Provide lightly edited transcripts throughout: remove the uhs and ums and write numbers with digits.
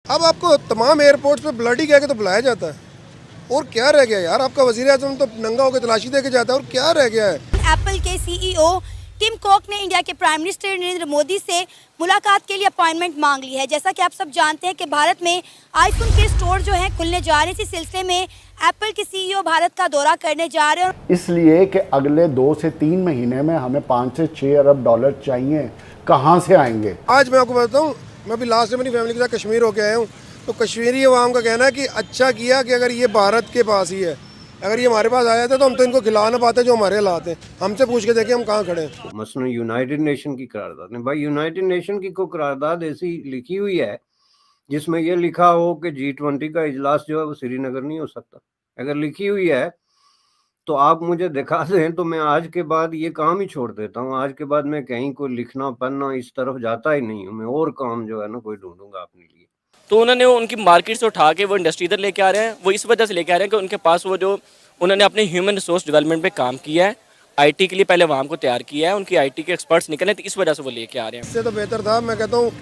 अब आपको तमाम एयरपोर्ट पे ब्लडी कह के तो बुलाया जाता है। और क्या रह गया यार, आपका वज़ीर आज़म तो नंगा होकर तलाशी दे के जाता है, और क्या रह गया है। एप्पल के सीईओ टिम कुक ने इंडिया के प्राइम मिनिस्टर नरेंद्र मोदी से मुलाकात के लिए अपॉइंटमेंट मांग ली है। जैसा कि आप सब जानते हैं कि भारत में आईफोन के स्टोर जो हैं खुलने जा रहे हैं। इसी सिलसिले में एप्पल के सीईओ भारत का दौरा करने जा रहे हैं, इसलिए कि अगले 2 से 3 महीने में हमें 5 से 6 अरब डॉलर चाहिए। कहाँ से आएंगे? आज मैं आपको बताऊँ, मैं अभी लास्ट में अपनी फैमिली के साथ कश्मीर होके आया हूँ, तो कश्मीरी अवाम का कहना है कि अच्छा किया कि अगर ये भारत के पास ही है, अगर ये हमारे पास आया था तो हम तो इनको खिला ना पाते जो हमारे हालात हैं। हमसे पूछ के देखिए हम कहाँ खड़े हैं। मसलन यूनाइटेड नेशन की करारदाद ने, भाई यूनाइटेड नेशन की कोई करारदाद ऐसी लिखी हुई है जिसमें यह लिखा हो कि G20 का इजलास जो है वो श्रीनगर नहीं हो सकता? अगर लिखी हुई है तो आप मुझे दिखा दें, तो मैं आज के बाद ये काम ही छोड़ देता हूँ। आज के बाद मैं कहीं कोई लिखना पढ़ना इस तरफ जाता ही नहीं हूँ। मैं और काम जो है ना कोई ढूंढूंगा अपने लिए। तो उन्होंने उनकी मार्केट से उठा के वो इंडस्ट्री इधर लेके आ रहे हैं। वो इस वजह से लेके आ रहे हैं कि उनके पास वो जो उन्होंने अपने ह्यूमन रिसोर्स डेवलपमेंट पे काम किया है, आईटी के लिए पहले वहाँ को तैयार किया है, उनकी आईटी के एक्सपर्ट्स निकले, तो इस वजह से वो लेके आ रहे हैं। इससे तो बेहतर था, मैं कहता हूँ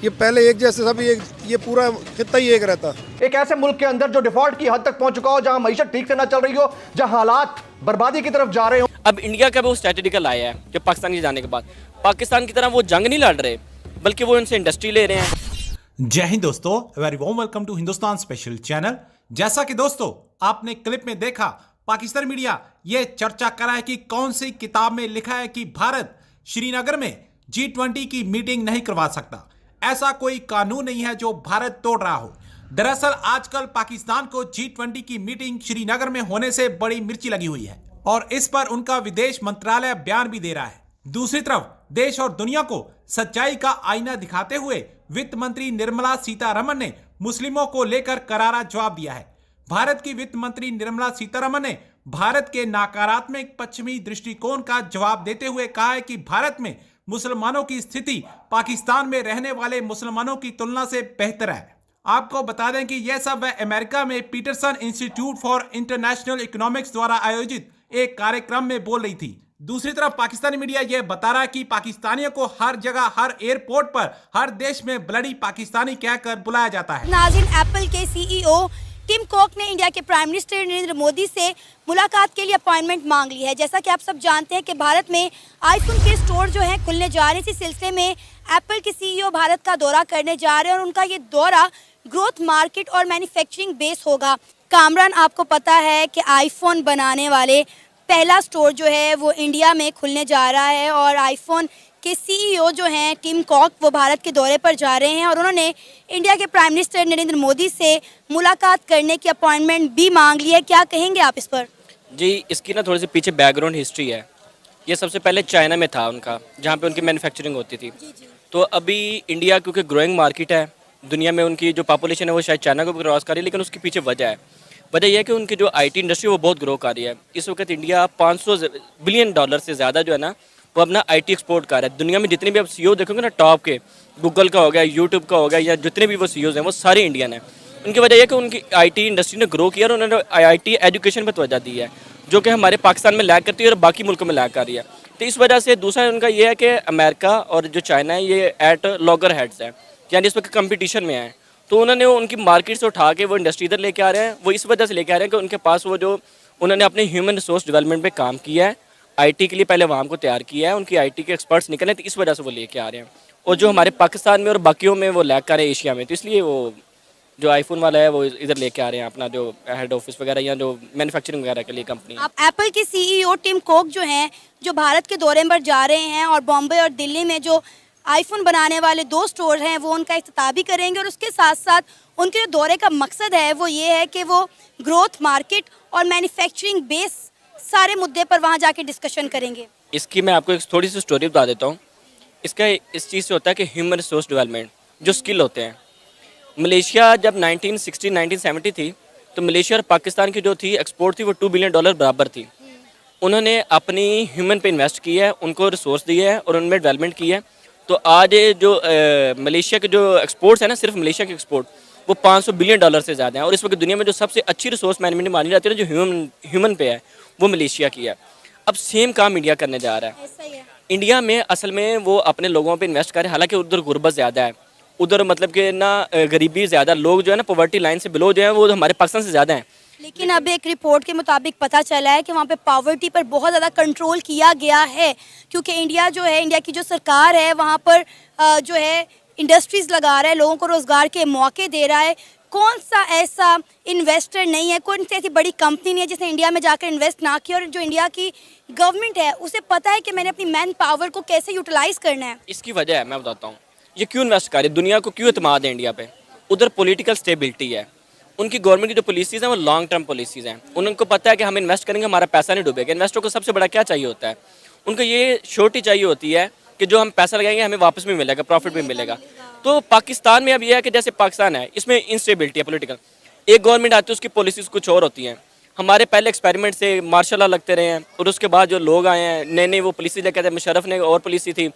ये पहले एक जैसे सब ये पूरा खित्ता ही एक रहता। एक ऐसे मुल्क के अंदर जो डिफॉल्ट की हद तक पहुंच चुका हो, जहां मईशत ठीक से ना चल रही हो, जहां हालात बर्बादी की तरफ जा रहे हो। अब इंडिया का भी वो स्ट्रेटेजिकल आया है जो पाकिस्तान के जाने के बाद, पाकिस्तान की तरह वो जंग नहीं लड़ रहे, बल्कि वो उनसे इंडस्ट्री ले रहे हैं। जय हिंद दोस्तों, very warm welcome to Hindustan special channel. जैसा कि दोस्तों आपने क्लिप में देखा, पाकिस्तान मीडिया ये चर्चा करा है कि कौन सी किताब में लिखा है कि भारत श्रीनगर में G20 की मीटिंग नहीं करवा सकता। ऐसा कोई कानून नहीं है जो भारत तोड़ रहा हो। दरअसल आजकल पाकिस्तान को G20 की मीटिंग श्रीनगर में होने से बड़ी मिर्ची लगी हुई है और इस पर उनका विदेश मंत्रालय बयान भी दे रहा है। दूसरी तरफ देश और दुनिया को सच्चाई का आईना दिखाते हुए वित्त मंत्री निर्मला सीतारमण ने मुस्लिमों को लेकर करारा जवाब दिया है। भारत की वित्त मंत्री निर्मला सीतारमण ने भारत के नकारात्मक पश्चिमी दृष्टिकोण का जवाब देते हुए कहा है कि भारत में मुसलमानों की स्थिति पाकिस्तान में रहने वाले मुसलमानों की तुलना से बेहतर है। आपको बता दें कि यह सब वह अमेरिका में Peterson Institute for International Economics द्वारा आयोजित एक कार्यक्रम में बोल रही थी। दूसरी तरफ पाकिस्तानी मीडिया यह बता रहा है कि पाकिस्तानियों को हर जगह, हर एयरपोर्ट पर, हर देश में ब्लडी पाकिस्तानी कहकर बुलाया जाता है। नाज़रीन, एप्पल के सीईओ टिम कुक ने इंडिया के प्राइम मिनिस्टर नरेंद्र मोदी से मुलाकात के लिए अपॉइंटमेंट मांग ली है। जैसा कि आप सब जानते हैं कि भारत में आईफोन के स्टोर जो हैं खुलने जा रहे हैं। इसी सिलसिले में एप्पल के सीईओ भारत का दौरा करने जा रहे हैं और उनका ये दौरा ग्रोथ मार्केट और मैन्युफैक्चरिंग बेस होगा। कामरान, आपको पता है कि आईफोन बनाने वाले पहला स्टोर जो है वो इंडिया में खुलने जा रहा है और आईफोन के सीईओ जो हैं टिम कुक वो भारत के दौरे पर जा रहे हैं और उन्होंने इंडिया के प्राइम मिनिस्टर नरेंद्र मोदी से मुलाकात करने की अपॉइंटमेंट भी मांग ली है। क्या कहेंगे आप इस पर? जी, इसकी ना थोड़ी सी पीछे बैकग्राउंड हिस्ट्री है। ये सबसे पहले चाइना में था उनका, जहाँ पे उनकी मैन्युफैक्चरिंग होती थी। तो अभी इंडिया क्योंकि ग्रोइंग मार्केट है, दुनिया में उनकी जो पॉपुलेशन है वो शायद चाइना को भी क्रॉस कर रही है, लेकिन उसके पीछे वजह यह है कि उनकी जो आईटी इंडस्ट्री वो बहुत ग्रो कर रही है। इस वक्त इंडिया 500 बिलियन डॉलर से ज़्यादा जो है ना वो अपना आईटी एक्सपोर्ट कर रहा है। दुनिया में जितने भी आप सीईओ देखोगे ना टॉप के, गूगल का हो गया, यूट्यूब का हो गया, या जितने भी वो सीईओज हैं वो सारे इंडियन हैं। उनकी वजह यह कि उनकी आईटी इंडस्ट्री ने ग्रो किया और उन्होंने आईटी एजुकेशन पर तवज्जो दी है, जो कि हमारे पाकिस्तान में लैग करती है और बाकी मुल्कों में लैग कर रही है। तो इस वजह से दूसरा उनका ये है कि अमेरिका और जो चाइना है ये एट लॉगर हेड्स है, यानी इस वक्त कंपटीशन में है। तो उन्होंने उनकी मार्केट से उठा के वो इंडस्ट्री इधर लेके आ रहे हैं। वो इस वजह से लेके आ रहे हैं कि उनके पास वो जो उन्होंने अपने ह्यूमन रिसोर्स डेवलपमेंट पे काम किया है, आईटी के लिए पहले वहाँ को तैयार किया है, उनकी आईटी के एक्सपर्ट्स निकले, तो इस वजह से वो लेके आ रहे हैं। और जो हमारे पाकिस्तान में और बाकियों में वो लैग कर रहे हैं एशिया में, तो इसलिए वो जो आईफोन वाला है वो इधर लेके आ रहे हैं अपना जो हेड ऑफिस वगैरह या जो मैन्युफैक्चरिंग वगैरह के लिए कंपनी। आप एप्पल के सीईओ टिम कुक जो हैं जो भारत के दौरे पर जा रहे हैं और बॉम्बे और दिल्ली में जो आईफोन बनाने वाले 2 स्टोर हैं वो उनका इफ्तिताह भी करेंगे और उसके साथ साथ उनके जो दौरे का मकसद है वो ये है कि वो ग्रोथ मार्केट और मैन्युफैक्चरिंग बेस सारे मुद्दे पर वहाँ जाके डिस्कशन करेंगे। इसकी मैं आपको एक थोड़ी सी स्टोरी बता देता हूँ। इसका इस चीज़ से होता है कि ह्यूमन रिसोर्स डेवलपमेंट जो स्किल होते हैं, मलेशिया जब 1970 थी तो मलेशिया और पाकिस्तान की जो थी एक्सपोर्ट थी वो $2 बिलियन बराबर थी। उन्होंने अपनी ह्यूमन पे इन्वेस्ट किया है, उनको रिसोर्स दिए है और उनमें डेवलपमेंट की है। तो आज जो मलेशिया के जो एक्सपोर्ट्स है ना, सिर्फ मलेशिया के एक्सपोर्ट वो $500 बिलियन से ज़्यादा है। और इस वक्त दुनिया में जो सबसे अच्छी रिसोर्स मैनेजमेंट मानी जाती है जो ह्यूमन पे है वो मलेशिया की है। अब सेम काम इंडिया करने जा रहा है। इंडिया में असल में वो अपने लोगों पे इन्वेस्ट कर रहे हैं, हालांकि उधर गुर्बत ज़्यादा है उधर मतलब कि ना गरीबी ज़्यादा, लोग जो है ना पॉवर्टी लाइन से बिलो जो है वो हमारे पाकिस्तान से ज़्यादा हैं। लेकिन अब एक रिपोर्ट के मुताबिक पता चला है कि वहाँ पे पावर्टी पर बहुत ज़्यादा कंट्रोल किया गया है, क्योंकि इंडिया जो है, इंडिया की जो सरकार है वहाँ पर जो है इंडस्ट्रीज़ लगा रहा है, लोगों को रोज़गार के मौके दे रहा है। कौन सा ऐसा इन्वेस्टर नहीं है, कौन सी ऐसी बड़ी कंपनी नहीं है जिसने इंडिया में जाकर इन्वेस्ट ना किया, और जो इंडिया की गवर्नमेंट है उसे पता है कि मैंने अपनी मैन पावर को कैसे यूटिलाइज करना है। इसकी वजह है, मैं बताता हूँ, ये क्यों इन्वेस्ट कर रही है, दुनिया को क्यों एतमाद है इंडिया पे। उधर पॉलिटिकल स्टेबिलिटी है, उनकी गवर्नमेंट की जो पॉलिसीज़ हैं वो लॉन्ग टर्म पॉलिसीज़ हैं। उनको पता है कि हम इन्वेस्ट करेंगे हमारा पैसा नहीं डूबेगा। इन्वेस्टर को सबसे बड़ा क्या चाहिए होता है, उनको ये श्योरिटी चाहिए होती है कि जो हम पैसा लगाएंगे हमें वापस भी मिलेगा, प्रॉफिट भी मिलेगा। तो पाकिस्तान में अब ये है कि जैसे पाकिस्तान है, इसमें इंस्टेबिलिटी है पॉलिटिकल। एक गवर्नमेंट आती है उसकी पॉलिसीज़ कुछ और होती हैं। हमारे पहले एक्सपेरिमेंट से मार्शल लॉ लगते रहे हैं, और उसके बाद जो लोग आए हैं नए नए वो पॉलिसी लेकर आए। मुशर्रफ ने और पॉलिसी थी,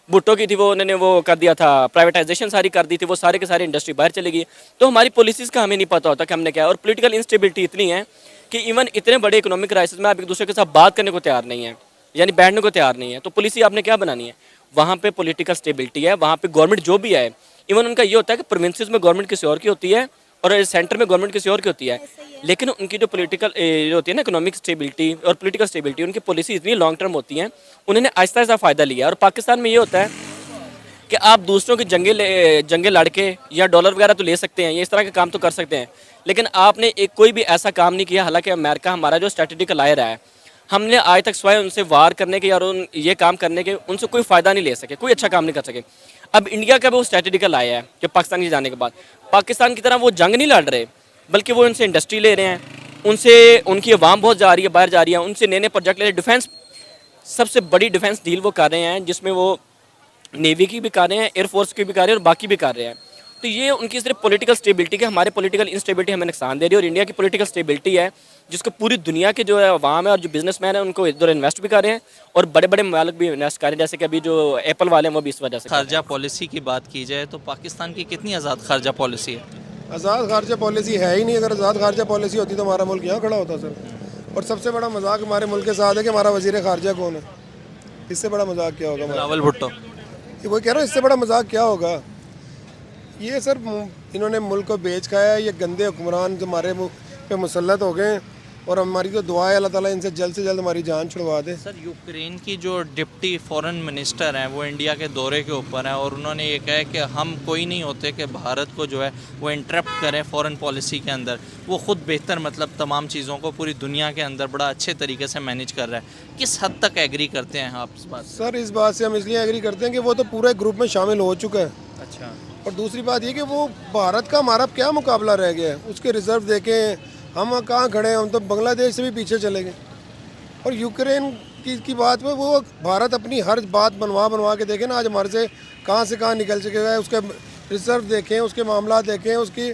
भुट्टो की थी, वो उन्होंने वो कर दिया था, प्राइवेटाइजेशन सारी कर दी थी, वो सारे के सारे इंडस्ट्री बाहर चली गई। तो हमारी पॉलिसीज़ का हमें नहीं पता होता कि हमने क्या। और पॉलिटिकल इंस्टेबिलिटी इतनी है कि इवन इतने बड़े इकोनॉमिक क्राइसिस में आप एक दूसरे के साथ बात करने को तैयार नहीं है, यानी बैठने को तैयार नहीं है। तो पॉलिसी आपने क्या बनानी है, वहाँ पे पॉलिटिकल स्टेबिलिटी है, वहाँ पे गवर्नमेंट जो भी है, इवन उनका ये होता है कि प्रोविंसेस में गवर्नमेंट किसी और की होती है और सेंटर में गवर्नमेंट किसी और की होती है। लेकिन उनकी जो पॉलिटिकल होती है ना, इकोनॉमिक स्टेबिलिटी और पॉलिटिकल स्टेबिलिटी, उनकी पॉलिसी इतनी लॉन्ग टर्म होती हैं, उन्होंने आहिस्ता आहिस्ता फ़ायदा लिया। और पाकिस्तान में ये होता है कि आप दूसरों की जंगे लड़ के या डॉलर वगैरह तो ले सकते हैं, ये इस तरह के काम तो कर सकते हैं, लेकिन आपने एक कोई भी ऐसा काम नहीं किया। हालांकि अमेरिका हमारा जो स्ट्रेटेजिक अलायर है, हमने आज तक स्वयं उनसे वार करने के और ये काम करने के उनसे कोई फ़ायदा नहीं ले सके, कोई अच्छा काम नहीं कर सके। अब इंडिया का भी वो स्ट्रेटेजिकल आया है कि पाकिस्तान के जाने के बाद पाकिस्तान की तरह वो जंग नहीं लड़ रहे, बल्कि वो उनसे इंडस्ट्री ले रहे हैं, उनसे उनकी आवाम बहुत जा रही है, बाहर जा रही है, उनसे नए नए प्रोजेक्ट ले रहे हैं। डिफेंस सबसे बड़ी डिफेंस डील वो कर रहे हैं, जिसमें वो नेवी की भी कर रहे हैं, एयरफोर्स की भी कर रहे हैं और बाकी भी कर रहे हैं। तो ये उनकी सिर्फ पॉलिटिकल स्टेबिलिटी के, हमारे पॉलिटिकल इंस्टेबिलिटी हमें नुकसान दे रही है। और इंडिया की पॉलिटिकल स्टेबिलिटी है जिसको पूरी दुनिया के जो है अवाम है और जो बिजनेसमैन है उनको इधर इन्वेस्ट भी कर रहे हैं, और बड़े बड़े मालिक भी इन्वेस्ट कर रहे हैं, जैसे कि अभी जो एप्पल वाले हैं वो भी इस वजह से। खारजा पॉलिसी की बात की जाए तो पाकिस्तान की कितनी आज़ाद खारजा पॉलिसी है? आज़ाद खारजा पॉलिसी है ही नहीं। अगर आज़ाद खारजा पॉलिसी होती तो हमारा मुल्क यहाँ खड़ा होता सर। और सबसे बड़ा मजाक हमारे मुल्क के साथ है कि हमारा वजीर खारजा कौन है। इससे बड़ा मजाक क्या होगा? बिलावल भुट्टो। ये वही कह रहा हूँ, इससे बड़ा मजाक क्या होगा? ये सर इन्होंने मुल्क को बेच खाया है। ये गंदे हुक्मरान जो हमारे मुल्क पे मुसल्लत हो गए हैं, और हमारी तो दुआ है अल्लाह ताला इनसे जल्द से जल्द हमारी जान छुड़वा दे। सर, यूक्रेन की जो डिप्टी फॉरेन मिनिस्टर हैं वो इंडिया के दौरे के ऊपर हैं, और उन्होंने ये कहा है कि हम कोई नहीं होते कि भारत को जो है वो इंटरप्ट करें फॉरेन पॉलिसी के अंदर। वो ख़ुद बेहतर मतलब तमाम चीज़ों को पूरी दुनिया के अंदर बड़ा अच्छे तरीके से मैनेज कर रहा है। किस हद तक एग्री करते हैं आप इस बात से? सर इस बात से हम इसलिए एग्री करते हैं कि वो तो पूरे ग्रुप में शामिल हो चुका है। अच्छा। और दूसरी बात ये कि वो भारत का हमारा क्या मुकाबला रह गया है? उसके रिजर्व देखें, हम कहाँ खड़े हैं, हम तो बांग्लादेश से भी पीछे चले गए। और यूक्रेन की बात में वो भारत अपनी हर बात बनवा के देखें ना, आज हमारे से कहाँ निकल चुके हैं। उसके रिजर्व देखें, उसके मामला देखें, उसकी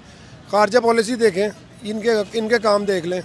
खारजा पॉलिसी देखें, इनके काम देख लें।